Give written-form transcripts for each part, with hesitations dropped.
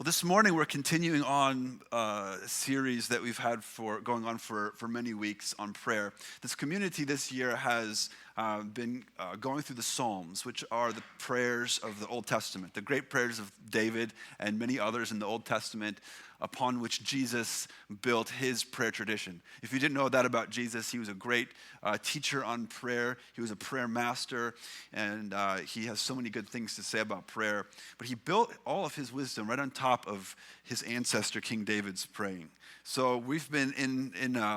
Well, this morning we're continuing on a series that we've had going on for many weeks on prayer. This community this year has been going through the Psalms, which are the prayers of the Old Testament, the great prayers of David and many others in the Old Testament upon which Jesus built his prayer tradition. If you didn't know that about Jesus, he was a great teacher on prayer. He was a prayer master, and he has so many good things to say about prayer. But he built all of his wisdom right on top of his ancestor, King David's praying. So we've been in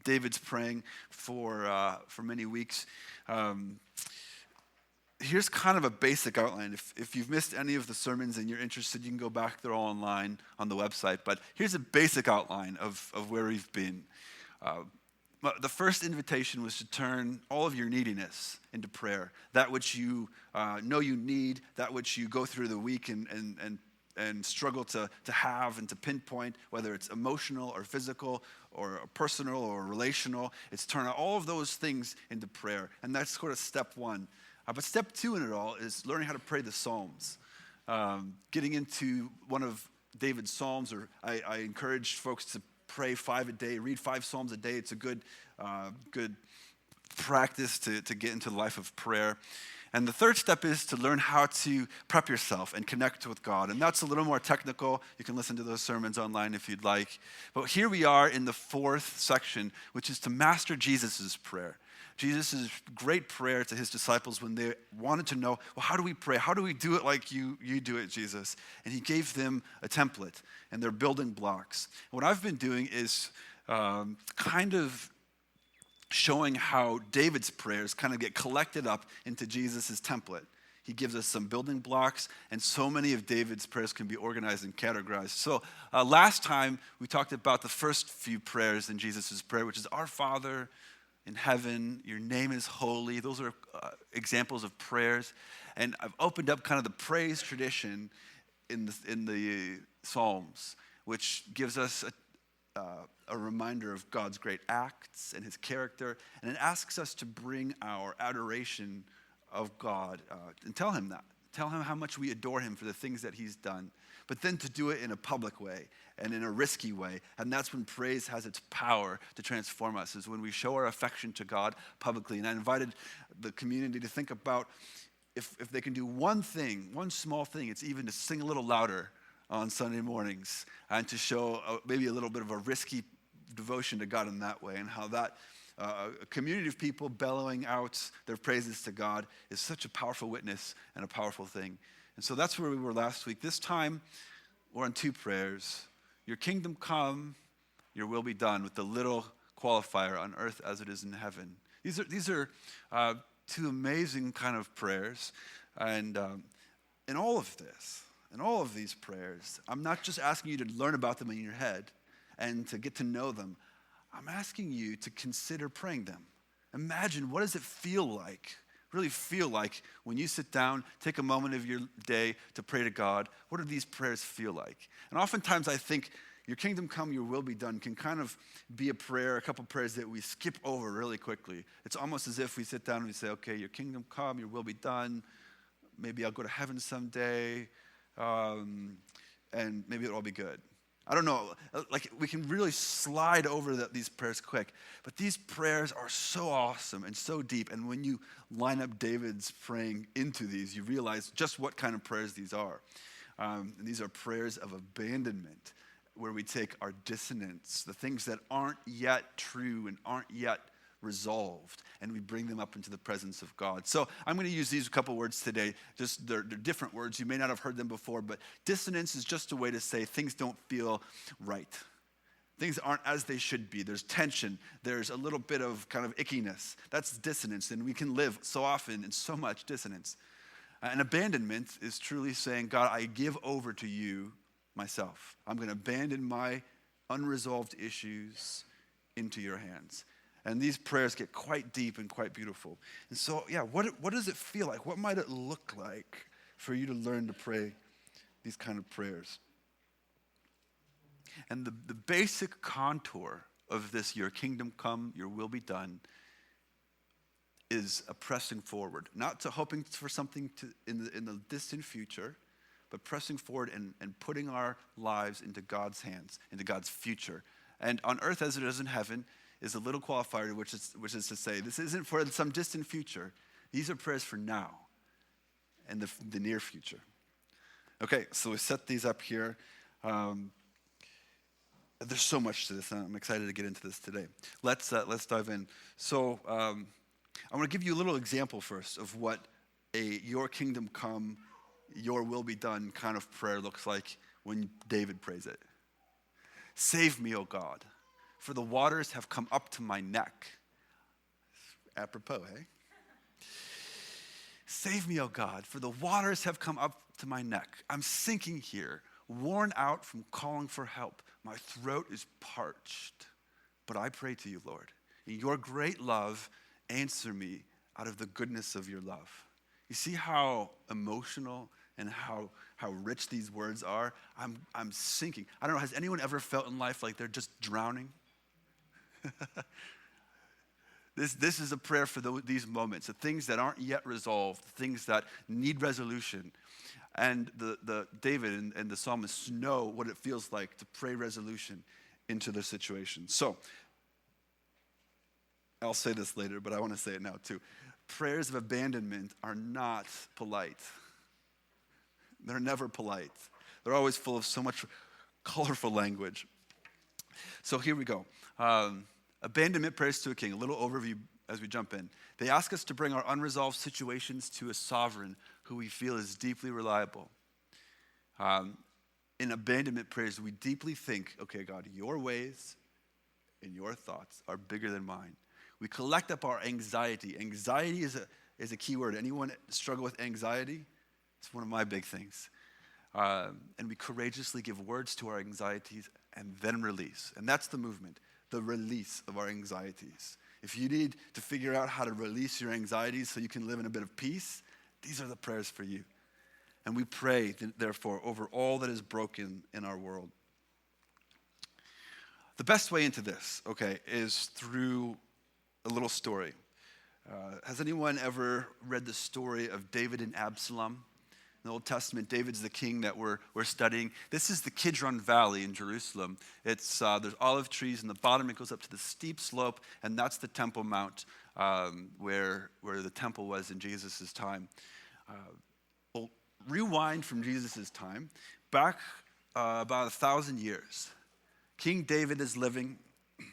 David's praying for many weeks. Here's kind of a basic outline. If you've missed any of the sermons and you're interested, you can go back. They're all online on the website. But here's a basic outline of where we've been. The first invitation was to turn all of your neediness into prayer. That which you know you need, that which you go through the week and struggle to have and to pinpoint, whether it's emotional or physical or personal or relational. It's turn all of those things into prayer. And that's sort of step one. But step two in it all is learning how to pray the Psalms. Getting into one of David's Psalms, or I encourage folks to pray 5 a day, read 5 Psalms a day. It's a good practice to get into the life of prayer. And the third step is to learn how to prep yourself and connect with God. And that's a little more technical. You can listen to those sermons online if you'd like. But here we are in the fourth section, which is to master Jesus' prayer. Jesus' great prayer to his disciples when they wanted to know, well, how do we pray? How do we do it like you do it, Jesus? And he gave them a template and their building blocks. And what I've been doing is kind of showing how David's prayers kind of get collected up into Jesus' template. He gives us some building blocks, and so many of David's prayers can be organized and categorized. So last time, we talked about the first few prayers in Jesus' prayer, which is, Our Father in heaven, your name is holy. Those are examples of prayers. And I've opened up kind of the praise tradition in the Psalms, which gives us a reminder of God's great acts and his character. And it asks us to bring our adoration of God and tell him that. Tell him how much we adore him for the things that he's done. But then to do it in a public way and in a risky way. And that's when praise has its power to transform us, is when we show our affection to God publicly. And I invited the community to think about if they can do one thing, one small thing, it's even to sing a little louder on Sunday mornings and to show maybe a little bit of a risky devotion to God in that way, and how that a community of people bellowing out their praises to God is such a powerful witness and a powerful thing. And so that's where we were last week. This time, we're on 2 prayers. Your kingdom come, your will be done, with the little qualifier, on earth as it is in heaven. These are 2 amazing kind of prayers. And in all of this, in all of these prayers, I'm not just asking you to learn about them in your head and to get to know them. I'm asking you to consider praying them. Imagine, what does it feel like, really feel like, when you sit down, take a moment of your day to pray to God? What do these prayers feel like? And oftentimes I think your kingdom come, your will be done can kind of be a prayer, a couple prayers that we skip over really quickly. It's almost as if we sit down and we say, okay, your kingdom come, your will be done. Maybe I'll go to heaven someday, and maybe it'll all be good. I don't know, like we can really slide over these prayers quick, but these prayers are so awesome and so deep. And when you line up David's praying into these, you realize just what kind of prayers these are. And these are prayers of abandonment, where we take our dissonance, the things that aren't yet true and aren't yet resolved, and we bring them up into the presence of God. So I'm going to use these couple words today. Just they're different words. You may not have heard them before, but dissonance is just a way to say things don't feel right. Things aren't as they should be. There's tension. There's a little bit of kind of ickiness. That's dissonance, and we can live so often in so much dissonance. And abandonment is truly saying, God, I give over to you myself. I'm going to abandon my unresolved issues into your hands. And these prayers get quite deep and quite beautiful. And so, what does it feel like? What might it look like for you to learn to pray these kind of prayers? And the basic contour of this, your kingdom come, your will be done, is a pressing forward. Not to hoping for something in the distant future, but pressing forward and putting our lives into God's hands, into God's future. And on earth as it is in heaven is a little qualifier, which is to say, this isn't for some distant future. These are prayers for now and the near future. Okay, so we set these up here. There's so much to this, and I'm excited to get into this today. Let's dive in. So I want to give you a little example first of what a your kingdom come, your will be done kind of prayer looks like when David prays it. Save me, O God, for the waters have come up to my neck. Apropos, eh? Save me, O God, for the waters have come up to my neck. I'm sinking here, worn out from calling for help. My throat is parched. But I pray to you, Lord, in your great love, answer me out of the goodness of your love. You see how emotional and how rich these words are? I'm sinking. I don't know, has anyone ever felt in life like they're just drowning? This is a prayer for these moments, the things that aren't yet resolved, the things that need resolution. And the David and the psalmists know what it feels like to pray resolution into their situation. So, I'll say this later, but I want to say it now too. Prayers of abandonment are not polite. They're never polite. They're always full of so much colorful language. So here we go. Abandonment prayers to a king. A little overview as we jump in. They ask us to bring our unresolved situations to a sovereign who we feel is deeply reliable. In abandonment prayers, we deeply think, okay, God, your ways and your thoughts are bigger than mine. We collect up our anxiety. Anxiety is a key word. Anyone struggle with anxiety? It's one of my big things. And we courageously give words to our anxieties and then release. And that's the movement, the release of our anxieties. If you need to figure out how to release your anxieties so you can live in a bit of peace, these are the prayers for you. And we pray, therefore, over all that is broken in our world. The best way into this, okay, is through a little story. Has anyone ever read the story of David and Absalom? In the Old Testament, David's the king that we're studying. This is the Kidron Valley in Jerusalem. It's there's olive trees in the bottom. It goes up to the steep slope, and that's the Temple Mount where the temple was in Jesus' time. We'll rewind from Jesus' time back about 1,000 years. King David is living.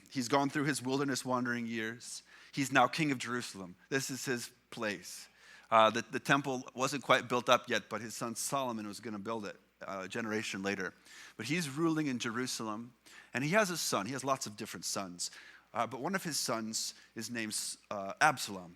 He's gone through his wilderness wandering years. He's now king of Jerusalem. This is his place. The temple wasn't quite built up yet, but his son Solomon was going to build it a generation later. But he's ruling in Jerusalem, and he has a son. He has lots of different sons. But one of his sons is named Absalom.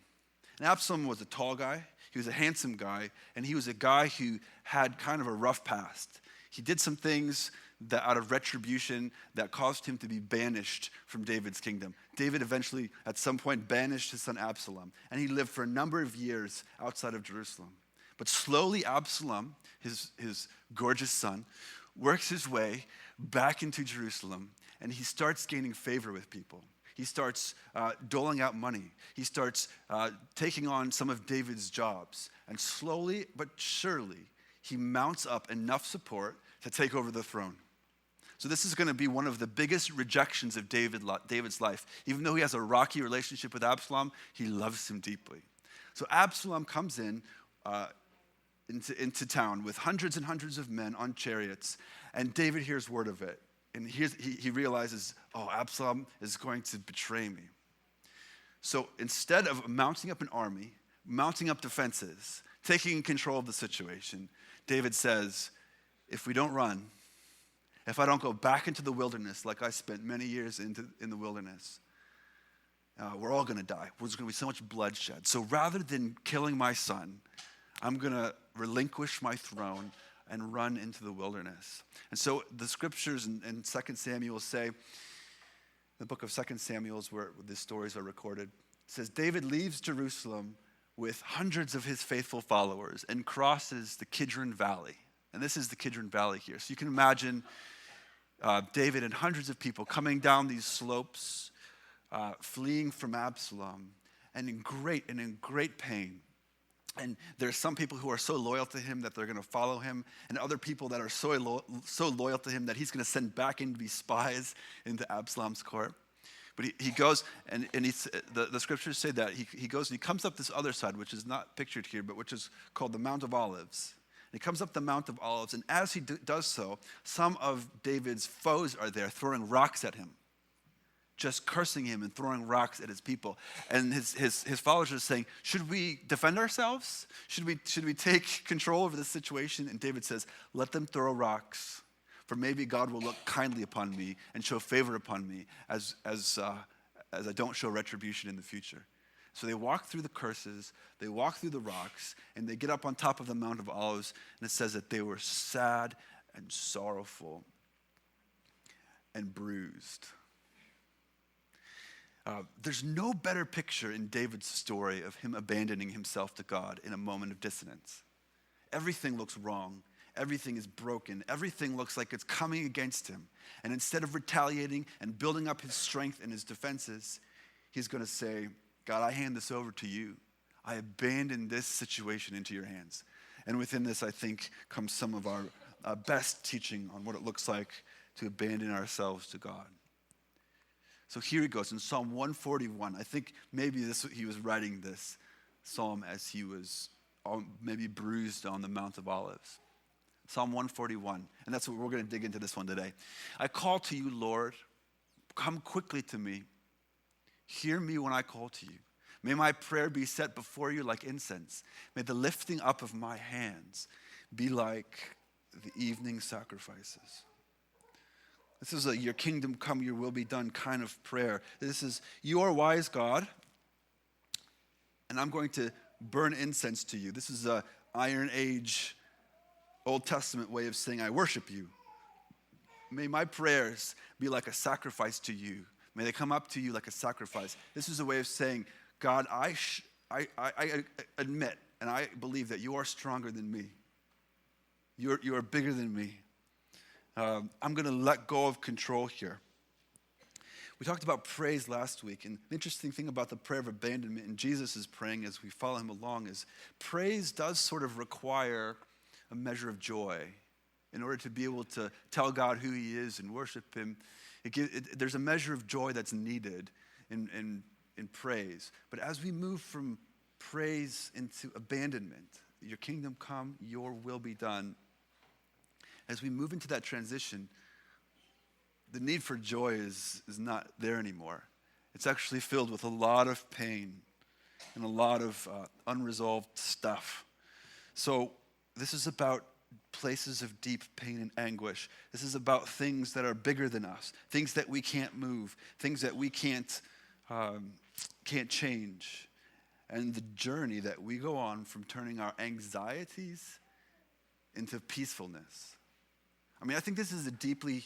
And Absalom was a tall guy. He was a handsome guy, and he was a guy who had kind of a rough past. He did some things that out of retribution that caused him to be banished from David's kingdom. David eventually, at some point, banished his son Absalom, and he lived for a number of years outside of Jerusalem. But slowly, Absalom, his gorgeous son, works his way back into Jerusalem, and he starts gaining favor with people. He starts doling out money. He starts taking on some of David's jobs. And slowly but surely, he mounts up enough support to take over the throne. So this is going to be one of the biggest rejections of David's life. Even though he has a rocky relationship with Absalom, he loves him deeply. So Absalom comes into town with hundreds and hundreds of men on chariots, and David hears word of it. And he realizes, oh, Absalom is going to betray me. So instead of mounting up an army, mounting up defenses, taking control of the situation, David says, if we don't run, if I don't go back into the wilderness like I spent many years in the wilderness, we're all going to die. There's going to be so much bloodshed. So rather than killing my son, I'm going to relinquish my throne and run into the wilderness. And so the scriptures in 2 Samuel say, the book of 2 Samuel is where these stories are recorded. It says, David leaves Jerusalem with hundreds of his faithful followers and crosses the Kidron Valley. And this is the Kidron Valley here. So you can imagine David and hundreds of people coming down these slopes, fleeing from Absalom, and in great pain. And there's some people who are so loyal to him that they're going to follow him, and other people that are so loyal to him that he's going to send back in to be spies into Absalom's court. But he goes, and the scriptures say that he goes and he comes up this other side, which is not pictured here, but which is called the Mount of Olives. And he comes up the Mount of Olives, and as he does so, some of David's foes are there throwing rocks at him, just cursing him and throwing rocks at his people. And his followers are saying, should we defend ourselves? Should we take control over this situation? And David says, let them throw rocks, for maybe God will look kindly upon me and show favor upon me as I don't show retribution in the future. So they walk through the curses, they walk through the rocks, and they get up on top of the Mount of Olives, and it says that they were sad and sorrowful and bruised. There's no better picture in David's story of him abandoning himself to God in a moment of dissonance. Everything looks wrong. Everything is broken. Everything looks like it's coming against him. And instead of retaliating and building up his strength and his defenses, he's going to say, God, I hand this over to you. I abandon this situation into your hands. And within this, I think, comes some of our best teaching on what it looks like to abandon ourselves to God. So here he goes in Psalm 141. I think maybe he was writing this psalm as he was maybe bruised on the Mount of Olives. Psalm 141, and that's what we're going to dig into this one today. I call to you, Lord, come quickly to me. Hear me when I call to you. May my prayer be set before you like incense. May the lifting up of my hands be like the evening sacrifices. This is a your kingdom come, your will be done kind of prayer. This is, you are wise, God, and I'm going to burn incense to you. This is a Iron Age, Old Testament way of saying I worship you. May my prayers be like a sacrifice to you. May they come up to you like a sacrifice. This is a way of saying, God, I admit and I believe that you are stronger than me. You are bigger than me. I'm going to let go of control here. We talked about praise last week, and the interesting thing about the prayer of abandonment, and Jesus is praying as we follow him along, is praise does sort of require a measure of joy in order to be able to tell God who he is and worship him. There's a measure of joy that's needed in praise. But as we move from praise into abandonment, your kingdom come, your will be done, as we move into that transition, the need for joy is not there anymore. It's actually filled with a lot of pain and a lot of unresolved stuff. So this is about places of deep pain and anguish. This is about things that are bigger than us, things that we can't move, things that we can't change. And the journey that we go on from turning our anxieties into peacefulness. I mean, I think this is a deeply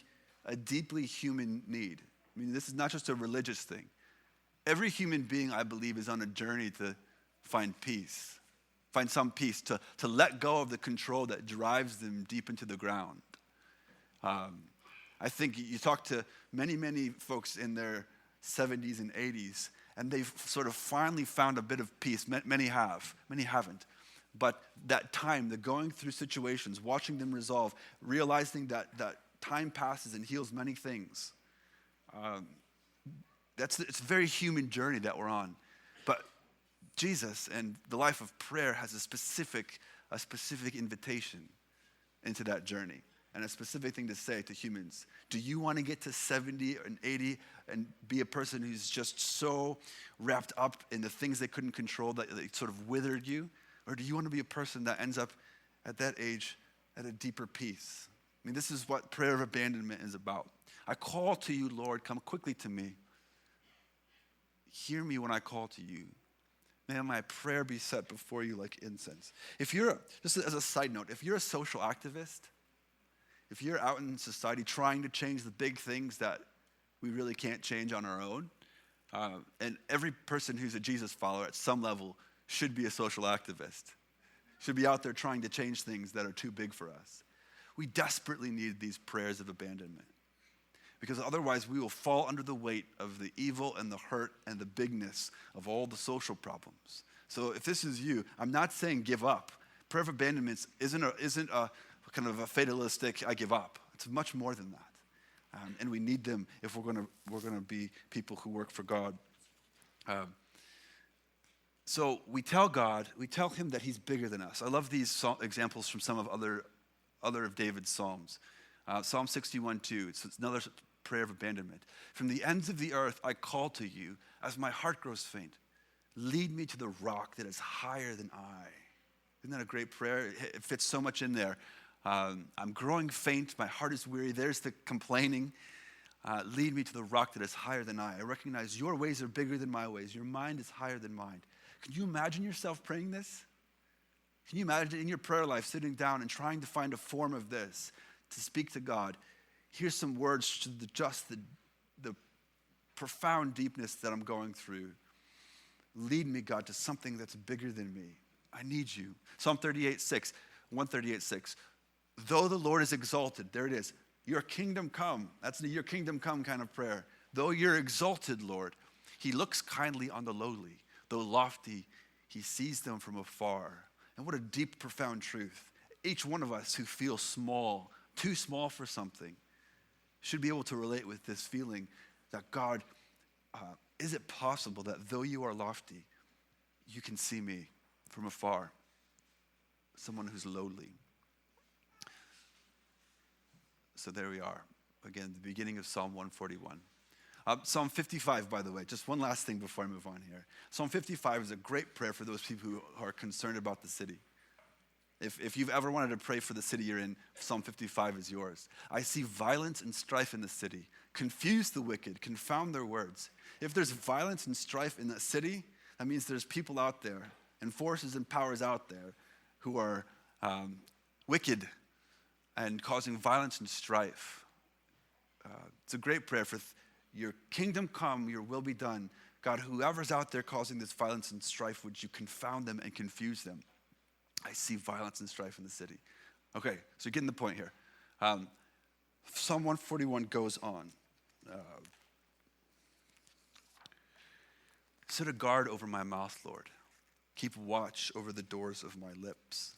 human need. I mean, this is not just a religious thing. Every human being, I believe, is on a journey to find peace, find some peace, to let go of the control that drives them deep into the ground. I think you talk to many folks in their 70s and 80s, and they've sort of finally found a bit of peace. Many have, many haven't. But that time, the going through situations, watching them resolve, realizing that time passes and heals many things. It's a very human journey that we're on. But Jesus and the life of prayer has a specific invitation into that journey and a specific thing to say to humans. Do you want to get to 70 and 80 and be a person who's just so wrapped up in the things they couldn't control that they sort of withered you? Or do you want to be a person that ends up at that age at a deeper peace? I mean, this is what prayer of abandonment is about. I call to you, Lord, come quickly to me. Hear me when I call to you. May my prayer be set before you like incense. Just as a side note, if you're a social activist, if you're out in society trying to change the big things that we really can't change on our own, and every person who's a Jesus follower at some level should be a social activist, should be out there trying to change things that are too big for us. We desperately need these prayers of abandonment because otherwise we will fall under the weight of the evil and the hurt and the bigness of all the social problems So if this is you, I'm not saying give up. Prayer of abandonment isn't a kind of a fatalistic, I give up. It's much more than that. And we need them if we're gonna be people who work for God. So we tell him that he's bigger than us. I love these examples from some of other of David's Psalms. Psalm 61:2, it's another prayer of abandonment. From the ends of the earth I call to you as my heart grows faint. Lead me to the rock that is higher than I. Isn't that a great prayer? It fits so much in there. I'm growing faint, my heart is weary. There's the complaining. Lead me to the rock that is higher than I. I recognize your ways are bigger than my ways. Your mind is higher than mine. Can you imagine yourself praying this? Can you imagine in your prayer life sitting down and trying to find a form of this to speak to God? Here's some words to the profound deepness that I'm going through. Lead me, God, to something that's bigger than me. I need you. Psalm 138:6. Though the Lord is exalted, there it is. Your kingdom come. That's the your kingdom come kind of prayer. Though you're exalted, Lord, he looks kindly on the lowly. Though lofty, he sees them from afar. And what a deep, profound truth. Each one of us who feels small, too small for something, should be able to relate with this feeling that God, is it possible that though you are lofty, you can see me from afar? Someone who's lowly. So there we are. Again, the beginning of Psalm 141. Psalm 55, by the way, just one last thing before I move on here. Psalm 55 is a great prayer for those people who are concerned about the city. If you've ever wanted to pray for the city you're in, Psalm 55 is yours. I see violence and strife in the city. Confuse the wicked, confound their words. If there's violence and strife in the city, that means there's people out there and forces and powers out there who are wicked and causing violence and strife. It's a great prayer for your kingdom come, your will be done. God, whoever's out there causing this violence and strife, would you confound them and confuse them? I see violence and strife in the city. Okay, so you're getting the point here. Psalm 141 goes on. Set a guard over my mouth, Lord. Keep watch over the doors of my lips.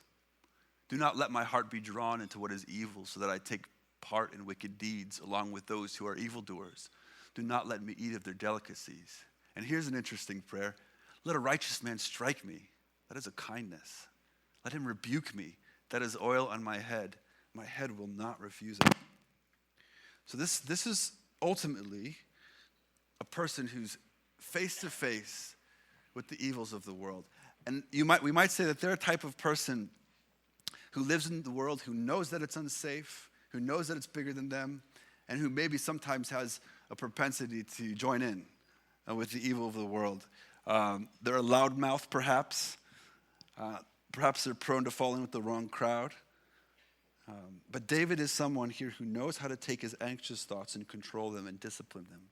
Do not let my heart be drawn into what is evil, so that I take part in wicked deeds along with those who are evildoers. Do not let me eat of their delicacies. And here's an interesting prayer. Let a righteous man strike me. That is a kindness. Let him rebuke me. That is oil on my head. My head will not refuse it. So this is ultimately a person who's face to face with the evils of the world. And we might say that they're a type of person who lives in the world, who knows that it's unsafe, who knows that it's bigger than them, and who maybe sometimes has a propensity to join in with the evil of the world. They're a loudmouth, perhaps. Perhaps they're prone to falling with the wrong crowd. But David is someone here who knows how to take his anxious thoughts and control them and discipline them.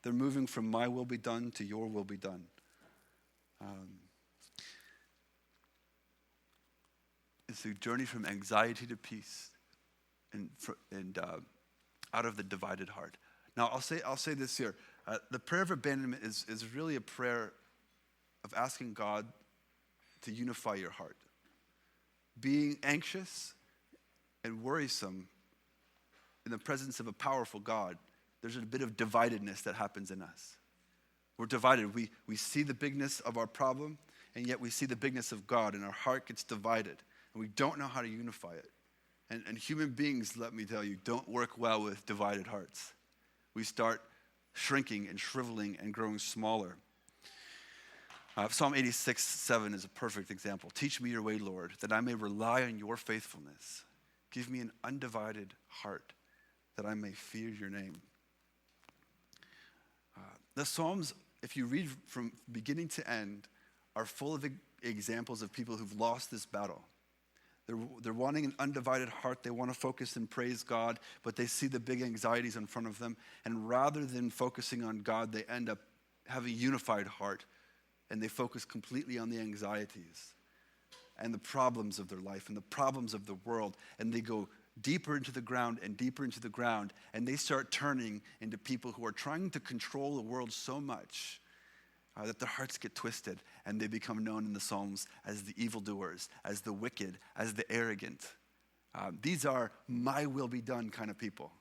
They're moving from my will be done to your will be done. It's a journey from anxiety to peace and out of the divided heart. Now, I'll say this here. The prayer of abandonment is really a prayer of asking God to unify your heart. Being anxious and worrisome in the presence of a powerful God, there's a bit of dividedness that happens in us. We're divided. We see the bigness of our problem, and yet we see the bigness of God, and our heart gets divided, and we don't know how to unify it. And human beings, let me tell you, don't work well with divided hearts. We start shrinking and shriveling and growing smaller. Psalm 86:7 is a perfect example. Teach me your way, Lord, that I may rely on your faithfulness. Give me an undivided heart, that I may fear your name. The Psalms, if you read from beginning to end, are full of examples of people who've lost this battle. They're wanting an undivided heart. They want to focus and praise God, but they see the big anxieties in front of them. And rather than focusing on God, they end up having a unified heart, and they focus completely on the anxieties and the problems of their life and the problems of the world. And they go deeper into the ground and deeper into the ground, and they start turning into people who are trying to control the world so much that their hearts get twisted and they become known in the Psalms as the evildoers, as the wicked, as the arrogant. These are my will be done kind of people.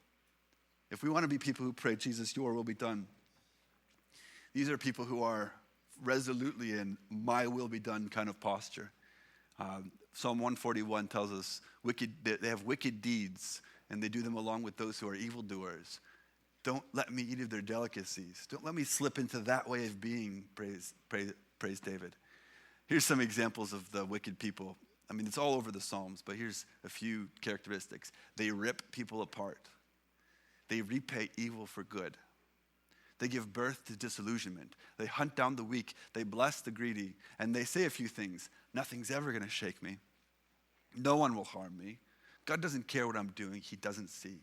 If we want to be people who pray, Jesus, your will be done, these are people who are resolutely in my will be done kind of posture. Psalm 141 tells us they have wicked deeds and they do them along with those who are evildoers. Don't let me eat of their delicacies. Don't let me slip into that way of being, praise David. Here's some examples of the wicked people. I mean, it's all over the Psalms, but here's a few characteristics. They rip people apart. They repay evil for good. They give birth to disillusionment. They hunt down the weak. They bless the greedy. And they say a few things. Nothing's ever going to shake me. No one will harm me. God doesn't care what I'm doing. He doesn't see.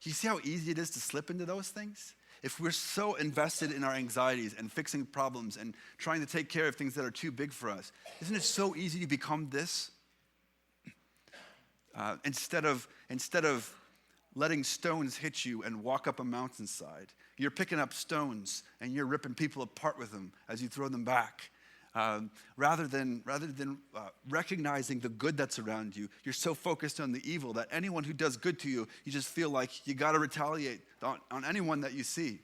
You see how easy it is to slip into those things? If we're so invested in our anxieties and fixing problems and trying to take care of things that are too big for us, isn't it so easy to become this? Instead of letting stones hit you and walk up a mountainside, you're picking up stones and you're ripping people apart with them as you throw them back. Rather than recognizing the good that's around you, you're so focused on the evil that anyone who does good to you, you just feel like you got to retaliate on anyone that you see.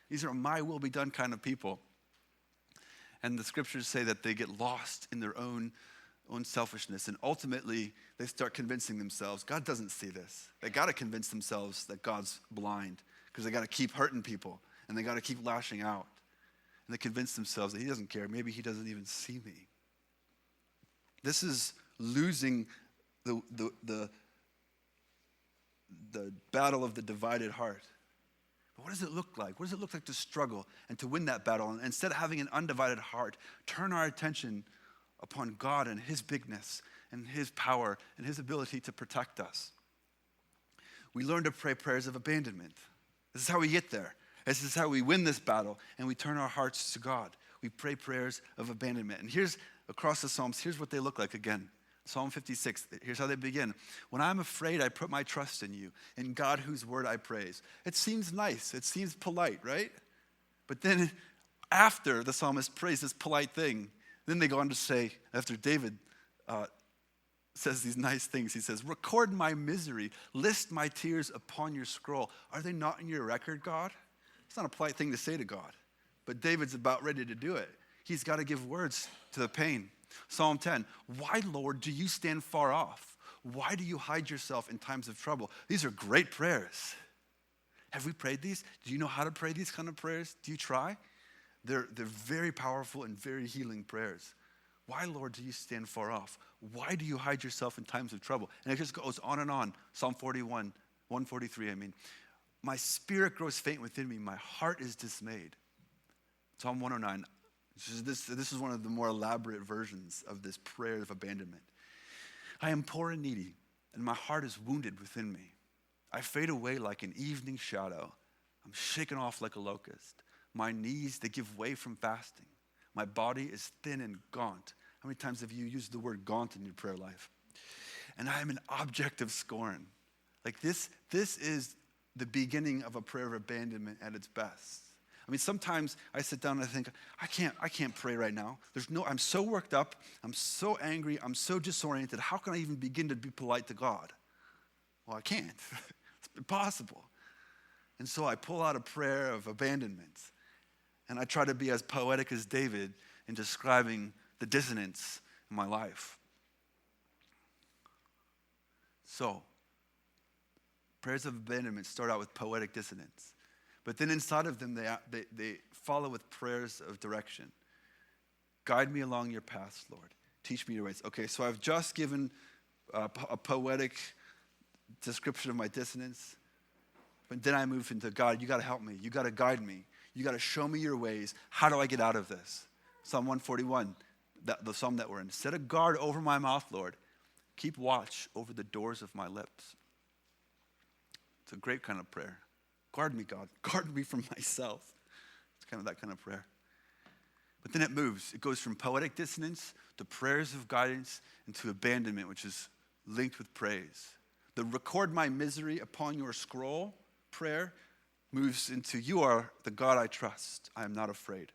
These are my will be done kind of people. And the scriptures say that they get lost in their own selfishness, and ultimately they start convincing themselves God doesn't see this. They got to convince themselves that God's blind because they got to keep hurting people and they got to keep lashing out. And they convince themselves that he doesn't care. Maybe he doesn't even see me. This is losing the battle of the divided heart. But what does it look like? What does it look like to struggle and to win that battle? And instead of having an undivided heart, turn our attention upon God and his bigness and his power and his ability to protect us. We learn to pray prayers of abandonment. This is how we get there. This is how we win this battle, and we turn our hearts to God. We pray prayers of abandonment. And here's, across the Psalms, here's what they look like again. Psalm 56, here's how they begin. When I'm afraid, I put my trust in you, in God whose word I praise. It seems nice. It seems polite, right? But then after the psalmist prays this polite thing, then they go on to say, after David says these nice things, he says, record my misery, list my tears upon your scroll. Are they not in your record, God? It's not a polite thing to say to God, but David's about ready to do it. He's got to give words to the pain. Psalm 10, why, Lord, do you stand far off? Why do you hide yourself in times of trouble? These are great prayers. Have we prayed these? Do you know how to pray these kind of prayers? Do you try? They're very powerful and very healing prayers. Why, Lord, do you stand far off? Why do you hide yourself in times of trouble? And it just goes on and on. Psalm 143, my spirit grows faint within me. My heart is dismayed. Psalm 109. This is one of the more elaborate versions of this prayer of abandonment. I am poor and needy, and my heart is wounded within me. I fade away like an evening shadow. I'm shaken off like a locust. My knees, they give way from fasting. My body is thin and gaunt. How many times have you used the word gaunt in your prayer life? And I am an object of scorn. Like this is the beginning of a prayer of abandonment at its best. I mean, sometimes I sit down and I think, I can't pray right now. I'm so worked up, I'm so angry, I'm so disoriented. How can I even begin to be polite to God? Well, I can't. It's impossible. And so I pull out a prayer of abandonment. And I try to be as poetic as David in describing the dissonance in my life. So, prayers of abandonment start out with poetic dissonance. But then inside of them, they follow with prayers of direction. Guide me along your paths, Lord. Teach me your ways. Okay, so I've just given a poetic description of my dissonance. But then I move into, God, you got to help me. You got to guide me. You got to show me your ways. How do I get out of this? Psalm 141, the psalm that we're in. Set a guard over my mouth, Lord. Keep watch over the doors of my lips. It's a great kind of prayer. Guard me, God. Guard me from myself. It's kind of that kind of prayer. But then it moves. It goes from poetic dissonance to prayers of guidance and to abandonment, which is linked with praise. The record my misery upon your scroll prayer moves into you are the God I trust. I am not afraid.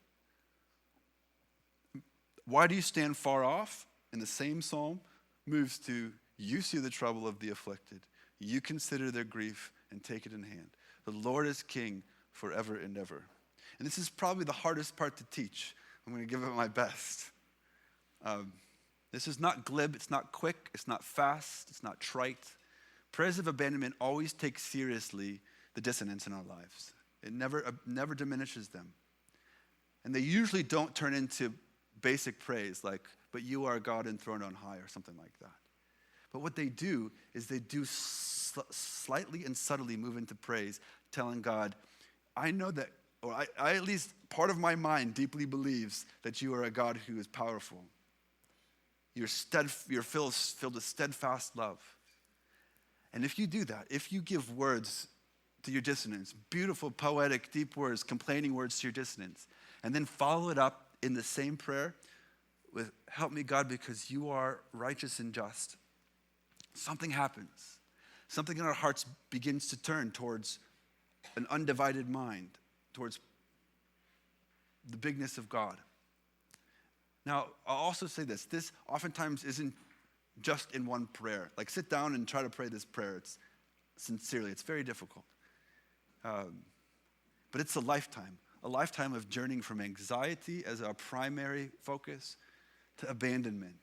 why do you stand far off? In the same psalm, moves to, you see the trouble of the afflicted. You consider their grief and take it in hand. The Lord is king forever and ever. And this is probably the hardest part to teach. I'm going to give it my best. This is not glib, it's not quick, it's not fast, it's not trite. Prayers of abandonment always take seriously the dissonance in our lives. It never diminishes them. And they usually don't turn into basic praise like, but you are God enthroned on high or something like that. But what they do is they do slightly and subtly move into praise, telling God, I know that, or I at least, part of my mind deeply believes that you are a God who is powerful. You're filled with steadfast love. And if you do that, if you give words to your dissonance, beautiful, poetic, deep words, complaining words to your dissonance, and then follow it up in the same prayer with, help me, God, because you are righteous and just, something happens. Something in our hearts begins to turn towards an undivided mind, towards the bigness of God. Now, I'll also say this oftentimes isn't just in one prayer. Like, sit down and try to pray this prayer. It's very difficult. But it's a lifetime of journeying from anxiety as our primary focus to abandonment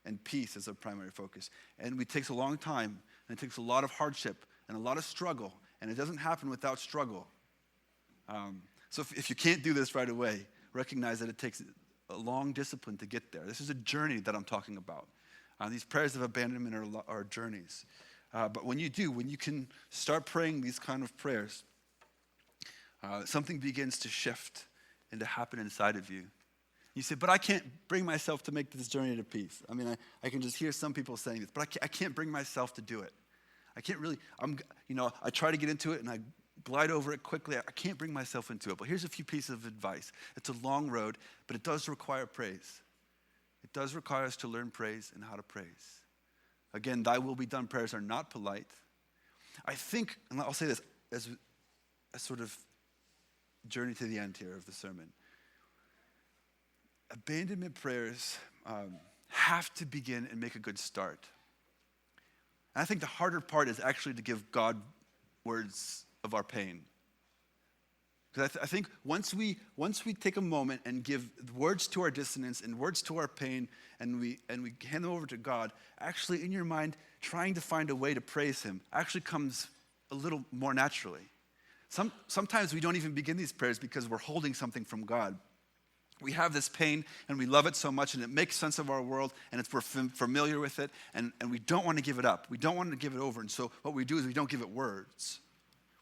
and peace as our primary focus. And it takes a long time, and it takes a lot of hardship and a lot of struggle, and it doesn't happen without struggle. So if you can't do this right away, recognize that it takes a long discipline to get there. This is a journey that I'm talking about. These prayers of abandonment are journeys. But when you can start praying these kind of prayers, something begins to shift and to happen inside of you. You say, but I can't bring myself to make this journey to peace. I mean, I can just hear some people saying this, but I can't bring myself to do it. I can't really, I try to get into it and I glide over it quickly. I can't bring myself into it. But here's a few pieces of advice. It's a long road, but it does require praise. It does require us to learn praise and how to praise. Again, thy will be done prayers are not polite. I think, and I'll say this as a sort of journey to the end here of the sermon. Abandonment prayers have to begin and make a good start. And I think the harder part is actually to give God words of our pain. Because I think once we take a moment and give words to our dissonance and words to our pain, and we hand them over to God, actually in your mind, trying to find a way to praise him actually comes a little more naturally. Sometimes we don't even begin these prayers because we're holding something from God. We have this pain and we love it so much and it makes sense of our world and we're familiar with it and we don't want to give it up. We don't want to give it over. And so what we do is we don't give it words.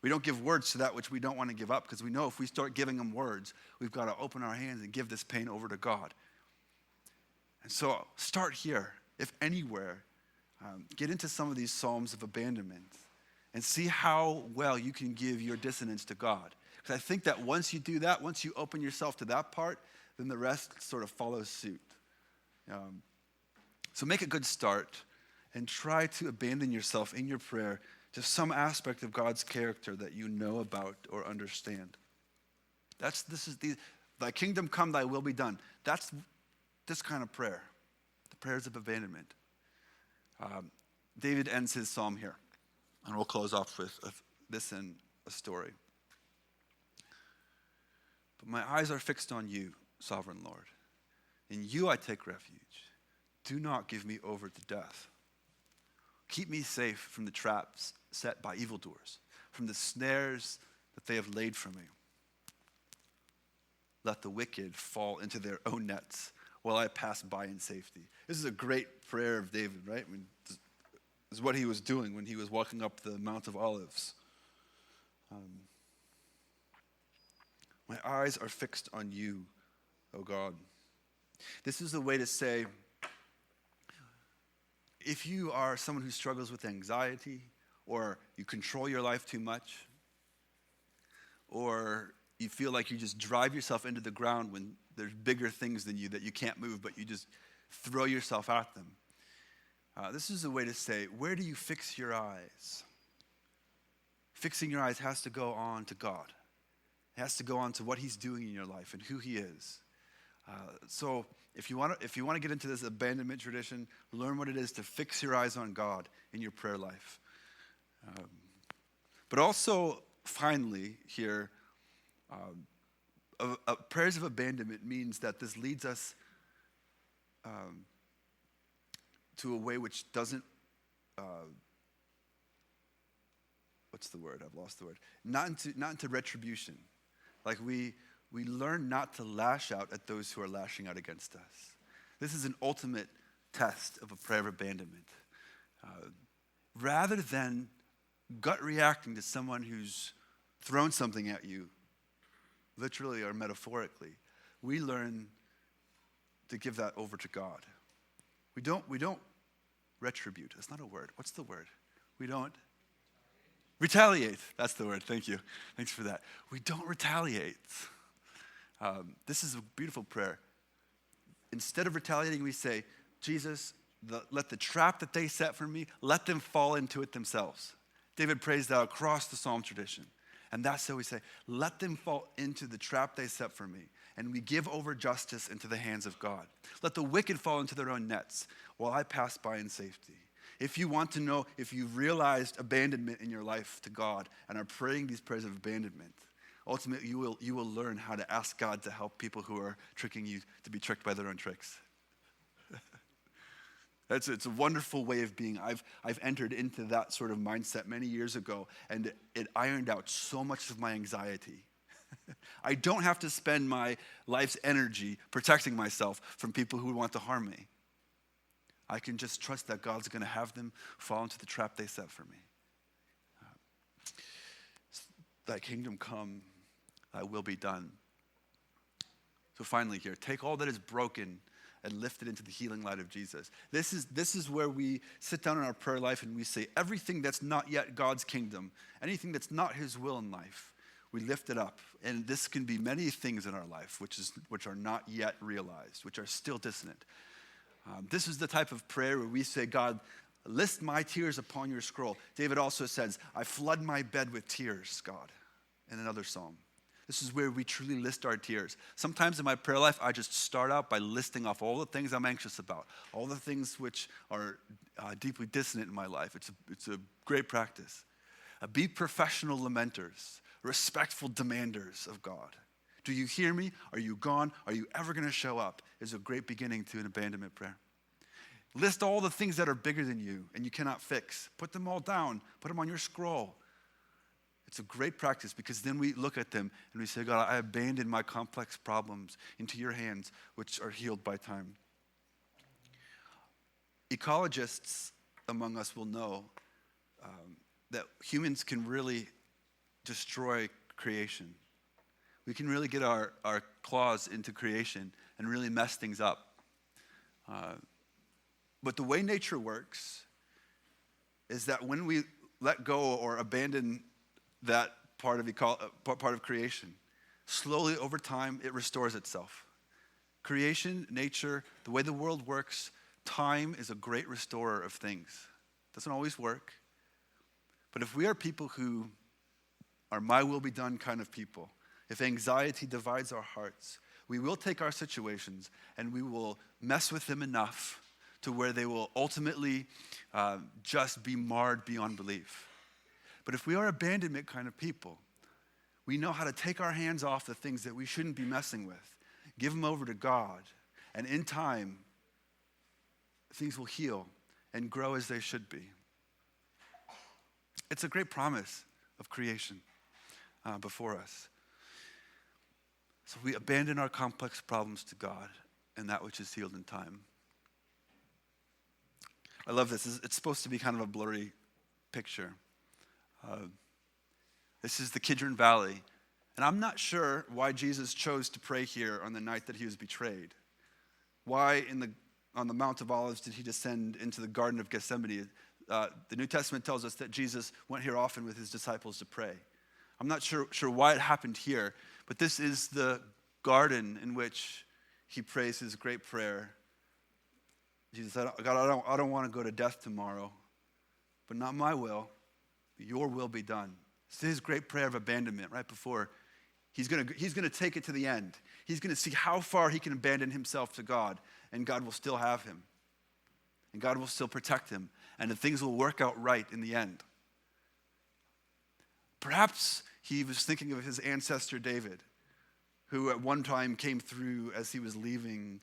We don't give words to that which we don't want to give up because we know if we start giving them words, we've got to open our hands and give this pain over to God. And so start here, if anywhere. Get into some of these psalms of abandonment and see how well you can give your dissonance to God. Because I think that once you do that, once you open yourself to that part, then the rest sort of follows suit. So make a good start and try to abandon yourself in your prayer to some aspect of God's character that you know about or understand. Thy kingdom come, thy will be done. That's this kind of prayer, the prayers of abandonment. David ends his psalm here, and we'll close off with this in a story. But my eyes are fixed on you, sovereign Lord. In you I take refuge. Do not give me over to death. Keep me safe from the traps set by evildoers, from the snares that they have laid for me. Let the wicked fall into their own nets while I pass by in safety. This is a great prayer of David, right? I mean, this is what he was doing when he was walking up the Mount of Olives. My eyes are fixed on you, O God. This is a way to say, if you are someone who struggles with anxiety, or you control your life too much, or you feel like you just drive yourself into the ground when there's bigger things than you that you can't move, but you just throw yourself at them. This is a way to say, where do you fix your eyes? Fixing your eyes has to go on to God. It has to go on to what he's doing in your life and who he is. So if you want to get into this abandonment tradition, learn what it is to fix your eyes on God in your prayer life. But also, finally, here, prayers of abandonment means that this leads us to a way which doesn't, what's the word? I've lost the word. Not into retribution. Like we learn not to lash out at those who are lashing out against us. This is an ultimate test of a prayer of abandonment. Rather than gut reacting to someone who's thrown something at you, literally or metaphorically, we learn to give that over to God. We don't retribute. That's not a word. What's the word? We don't retaliate. That's the word. Thank you. Thanks for that. We don't retaliate. This is a beautiful prayer. Instead of retaliating, we say, Jesus, let the trap that they set for me, let them fall into it themselves. David prays that across the Psalm tradition. And that's how we say, let them fall into the trap they set for me. And we give over justice into the hands of God. Let the wicked fall into their own nets while I pass by in safety. If you want to know if you've realized abandonment in your life to God and are praying these prayers of abandonment, ultimately you will learn how to ask God to help people who are tricking you to be tricked by their own tricks. It's a wonderful way of being. I've entered into that sort of mindset many years ago, and it ironed out so much of my anxiety. I don't have to spend my life's energy protecting myself from people who want to harm me. I can just trust that God's going to have them fall into the trap they set for me. Thy kingdom come, thy will be done. So finally here, take all that is broken and lift it into the healing light of Jesus. This is where we sit down in our prayer life and we say, everything that's not yet God's kingdom, anything that's not his will in life, we lift it up. And this can be many things in our life which are not yet realized, which are still dissonant. This is the type of prayer where we say, God, list my tears upon your scroll. David also says, I flood my bed with tears, God, in another psalm. This is where we truly list our tears. Sometimes in my prayer life, I just start out by listing off all the things I'm anxious about, all the things which are deeply dissonant in my life. It's a great practice. Be professional lamenters, respectful demanders of God. Do you hear me? Are you gone? Are you ever going to show up? Is a great beginning to an abandonment prayer. List all the things that are bigger than you and you cannot fix. Put them all down. Put them on your scroll. It's a great practice because then we look at them and we say, God, I abandon my complex problems into your hands, which are healed by time. Ecologists among us will know that humans can really destroy creation. We can really get our claws into creation and really mess things up. But the way nature works is that when we let go or abandon that part of creation, slowly over time, it restores itself. Creation, nature, the way the world works, time is a great restorer of things. It doesn't always work. But if we are people who are my will be done kind of people, if anxiety divides our hearts, we will take our situations and we will mess with them enough to where they will ultimately just be marred beyond belief. But if we are abandonment kind of people, we know how to take our hands off the things that we shouldn't be messing with, give them over to God, and in time, things will heal and grow as they should be. It's a great promise of creation before us. So we abandon our complex problems to God and that which is healed in time. I love this. It's supposed to be kind of a blurry picture. This is the Kidron Valley. And I'm not sure why Jesus chose to pray here on the night that he was betrayed. Why on the Mount of Olives did he descend into the Garden of Gethsemane? The New Testament tells us that Jesus went here often with his disciples to pray. I'm not sure why it happened here, but this is the garden in which he prays his great prayer. Jesus said, God, I don't want to go to death tomorrow, but not my will, but your will be done. It's his great prayer of abandonment right before He's gonna take it to the end. He's gonna see how far he can abandon himself to God, and God will still have him. And God will still protect him, and the things will work out right in the end. Perhaps he was thinking of his ancestor David, who at one time came through as he was leaving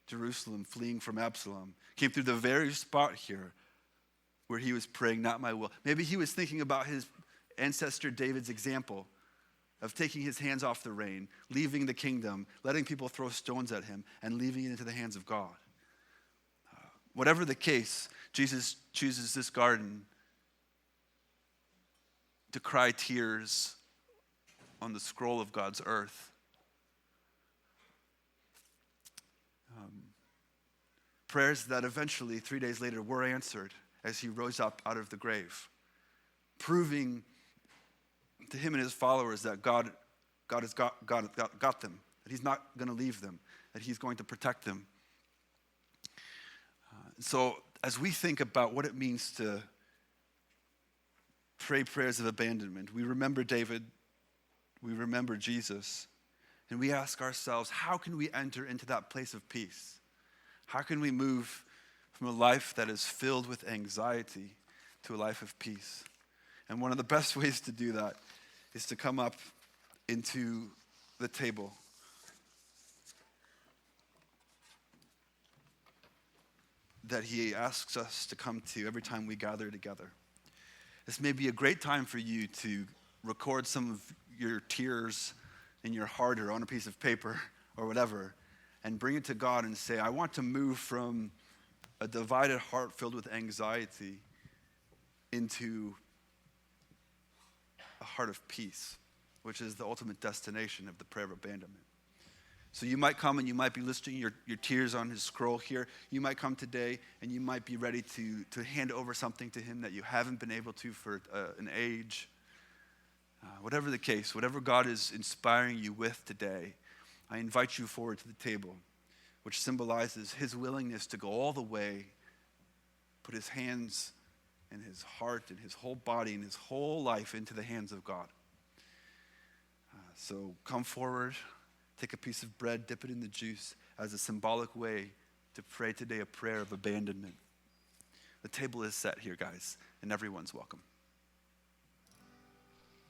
Jerusalem, fleeing from Absalom, came through the very spot here where he was praying, not my will. Maybe he was thinking about his ancestor David's example of taking his hands off the rein, leaving the kingdom, letting people throw stones at him, and leaving it into the hands of God. Whatever the case, Jesus chooses this garden to cry tears on the scroll of God's earth. Prayers that eventually, 3 days later, were answered as he rose up out of the grave, proving to him and his followers that God has got them, that he's not going to leave them, that he's going to protect them. So as we think about what it means to pray prayers of abandonment, we remember David, we remember Jesus, and we ask ourselves, how can we enter into that place of peace? How can we move from a life that is filled with anxiety to a life of peace? And one of the best ways to do that is to come up into the table. That he asks us to come to every time we gather together. This may be a great time for you to record some of your tears in your heart or on a piece of paper or whatever, and bring it to God and say, I want to move from a divided heart filled with anxiety into a heart of peace, which is the ultimate destination of the prayer of abandonment. So you might come and you might be listing your tears on his scroll here. You might come today and you might be ready to hand over something to him that you haven't been able to for an age. Whatever the case, whatever God is inspiring you with today, I invite you forward to the table, which symbolizes his willingness to go all the way, put his hands and his heart and his whole body and his whole life into the hands of God. So come forward, take a piece of bread, dip it in the juice as a symbolic way to pray today a prayer of abandonment. The table is set here, guys, and everyone's welcome.